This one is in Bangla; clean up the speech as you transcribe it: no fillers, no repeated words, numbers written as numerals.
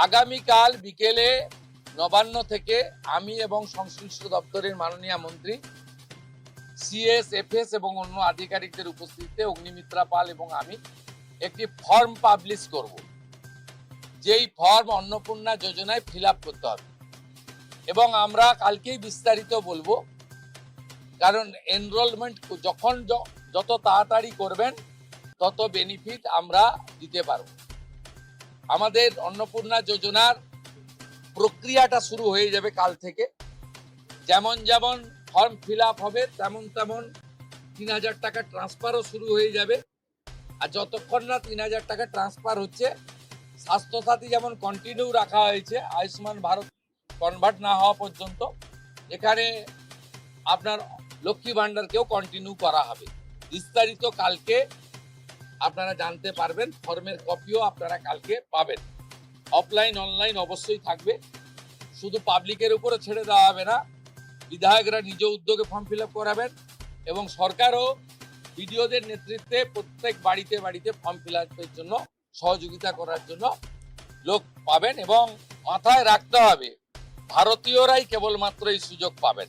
আগামীকাল বিকেলে নবান্ন থেকে আমি এবং সংশ্লিষ্ট দপ্তরের মাননীয় মন্ত্রী সিএস এফএস এবং অন্য আধিকারিকদের উপস্থিতিতে অগ্নিমিত্রা পাল এবং আমি একটি ফর্ম পাবলিশ করব, যেই ফর্ম অন্নপূর্ণা যোজনায় ফিল আপ করতে হবে এবং আমরা কালকেই বিস্তারিত বলবো। কারণ এনরোলমেন্ট যখন যত তাড়াতাড়ি করবেন তত বেনিফিট আমরা দিতে পারব। আমাদের অন্নপূর্ণা যোজনার প্রক্রিয়াটা শুরু হয়ে যাবে কাল থেকে। যেমন যেমন ফর্ম ফিল আপ হবে তেমন তেমন ৩,০০০ টাকা ট্রান্সফারও শুরু হয়ে যাবে। আর যতক্ষণ না ৩,০০০ টাকা ট্রান্সফার হচ্ছে, স্বাস্থ্যসাথী যেমন কন্টিনিউ রাখা হয়েছে আয়ুষ্মান ভারত কনভার্ট না হওয়া পর্যন্ত, এখানে আপনার লক্ষ্মী ভান্ডারকেও কন্টিনিউ করা হবে। বিস্তারিত কালকে আপনারা জানতে পারবেন, ফর্মের কপিও আপনারা কালকে পাবেন। অফলাইন অনলাইন অবশ্যই থাকবে, শুধু পাবলিকের উপরে ছেড়ে দেওয়া হবে না, বিধায়করা নিজ উদ্যোগে ফর্ম ফিল আপ করাবেন এবং সরকারও বিডিওদের নেতৃত্বে প্রত্যেক বাড়িতে বাড়িতে ফর্ম ফিল আপের জন্য সহযোগিতা করার জন্য লোক পাবেন। এবং মাথায় রাখতে হবে, ভারতীয়রাই কেবলমাত্র এই সুযোগ পাবেন।